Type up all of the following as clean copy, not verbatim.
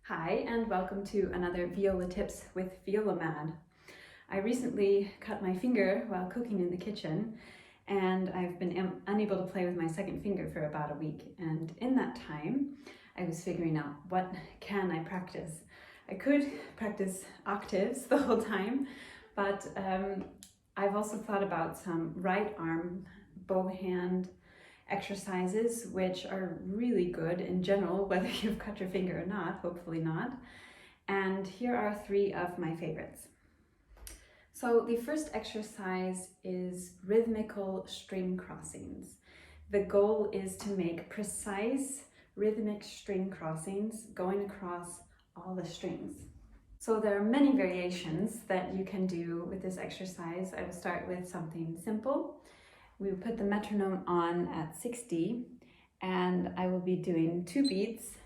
Hi, and welcome to another Viola Tips with Violamad. I recently cut my finger while cooking in the kitchen, and I've been unable to play with my second finger for about a week. And in that time, I was figuring out what can I practice. I could practice octaves the whole time, but I've also thought about some right arm bow hand exercises, which are really good in general, whether you've cut your finger or not, hopefully not. And here are three of my favorites. So the first exercise is rhythmical string crossings. The goal is to make precise rhythmic string crossings going across all the strings. So there are many variations that you can do with this exercise. I will start with something simple. We will put the metronome on at 60, and I will be doing 2 beats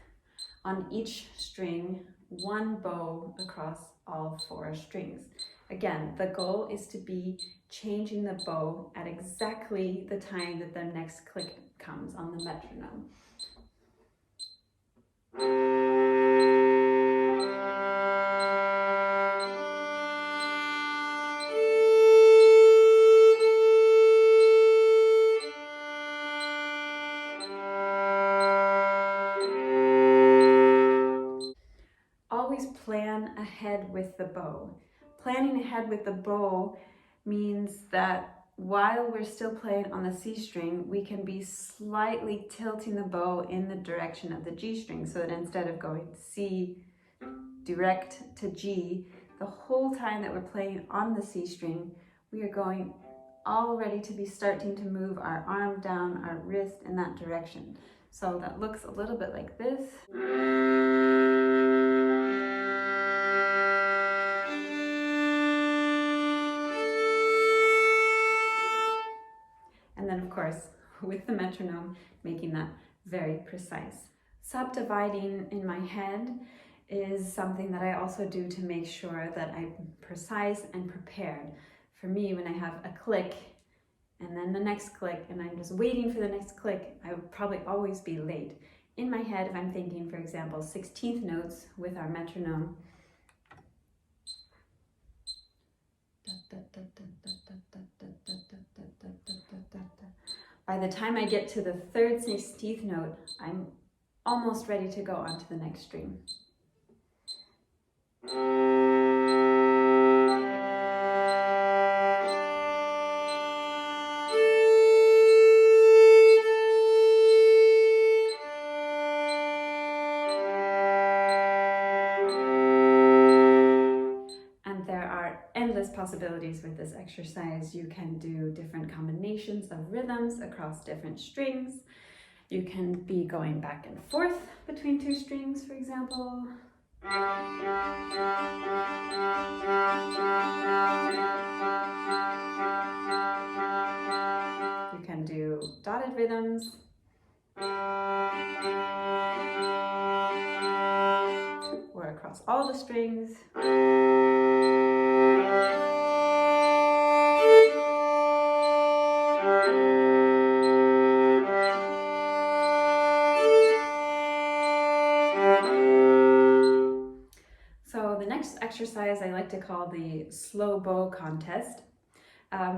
on each string, 1 bow across all 4 strings. Again, the goal is to be changing the bow at exactly the time that the next click comes on the metronome. Always plan ahead with the bow. Planning ahead with the bow means that while we're still playing on the C string, we can be slightly tilting the bow in the direction of the G string, so that instead of going C direct to G, the whole time that we're playing on the C string, we are going all ready to be starting to move our arm down, our wrist in that direction. So that looks a little bit like this. And then of course, with the metronome, making that very precise. Subdividing in my head is something that I also do to make sure that I'm precise and prepared. For me, when I have a click and then the next click and I'm just waiting for the next click, I would probably always be late. In my head, if I'm thinking, for example, 16th notes with our metronome, by the time I get to the third 16th note, I'm almost ready to go on to the next string. And there are endless possibilities with this exercise. You can do different combinations of rhythms across different strings. You can be going back and forth between 2 strings, for example. You can do dotted rhythms. Or across all the strings. So the next exercise I like to call the slow bow contest.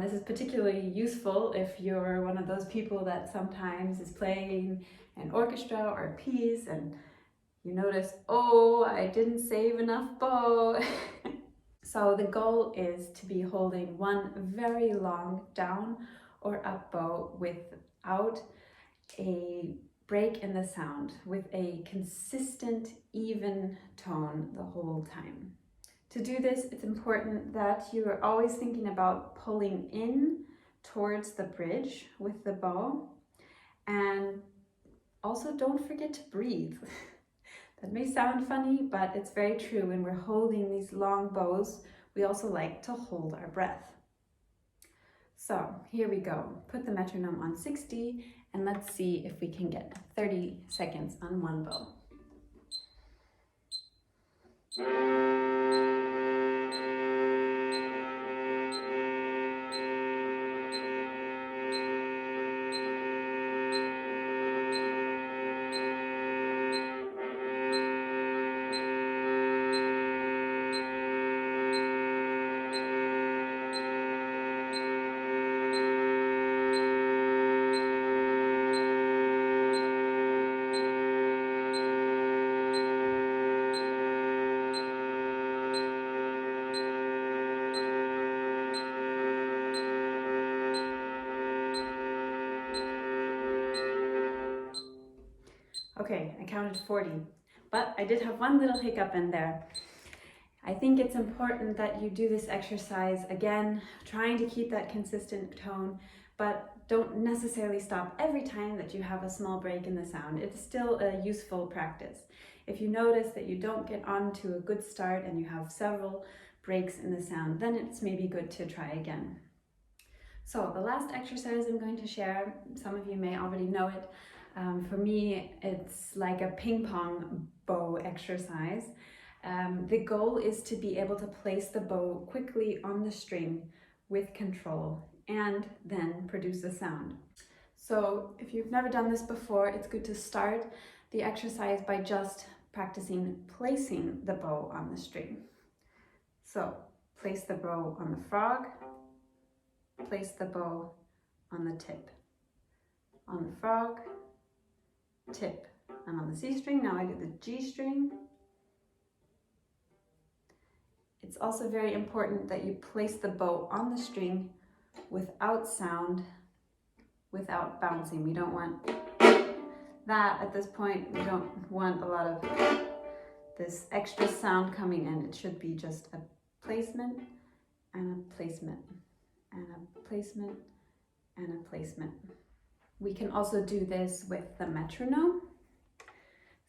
This is particularly useful if you're one of those people that sometimes is playing an orchestra or a piece and you notice, oh, I didn't save enough bow. So the goal is to be holding one very long down or up bow without a break in the sound, with a consistent, even tone the whole time. To do this, it's important that you are always thinking about pulling in towards the bridge with the bow, and also don't forget to breathe. That may sound funny, but it's very true. When we're holding these long bows, we also like to hold our breath. So here we go. Put the metronome on 60 and let's see if we can get 30 seconds on one bow. Okay, I counted 40, but I did have one little hiccup in there. I think it's important that you do this exercise again, trying to keep that consistent tone, but don't necessarily stop every time that you have a small break in the sound. It's still a useful practice. If you notice that you don't get on to a good start and you have several breaks in the sound, then it's maybe good to try again. So the last exercise I'm going to share, some of you may already know it. For me, it's like a ping pong bow exercise. The goal is to be able to place the bow quickly on the string with control and then produce a sound. So if you've never done this before, it's good to start the exercise by just practicing placing the bow on the string. So place the bow on the frog, place the bow on the tip, on the frog, tip. I'm on the C string, now I do the G string. It's also very important that you place the bow on the string without sound, without bouncing. We don't want that at this point. We don't want a lot of this extra sound coming in. It should be just a placement and a placement and a placement and a placement. We can also do this with the metronome.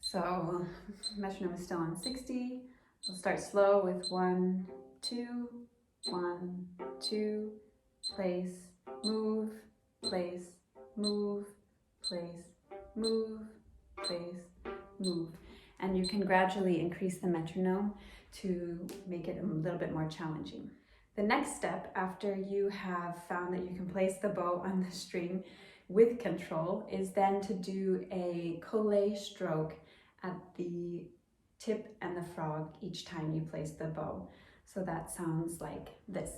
So metronome is still on 60. We'll start slow with 1, 2, 1, 2, place, move, place, move, place, move, place, move. And you can gradually increase the metronome to make it a little bit more challenging. The next step, after you have found that you can place the bow on the string with control, is then to do a collé stroke at the tip and the frog each time you place the bow. So that sounds like this.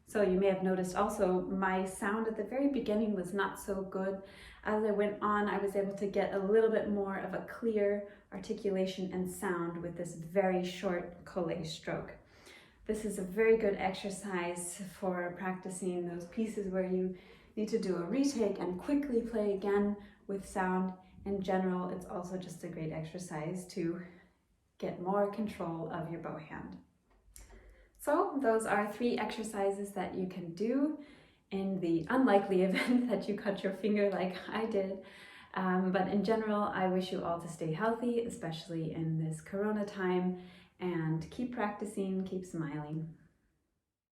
So you may have noticed also my sound at the very beginning was not so good. As I went on, I was able to get a little bit more of a clear articulation and sound with this very short collé stroke. This is a very good exercise for practicing those pieces where you need to do a retake and quickly play again with sound. In general, it's also just a great exercise to get more control of your bow hand. So those are 3 exercises that you can do in the unlikely event that you cut your finger like I did. But in general, I wish you all to stay healthy, especially in this Corona time, and keep practicing, keep smiling.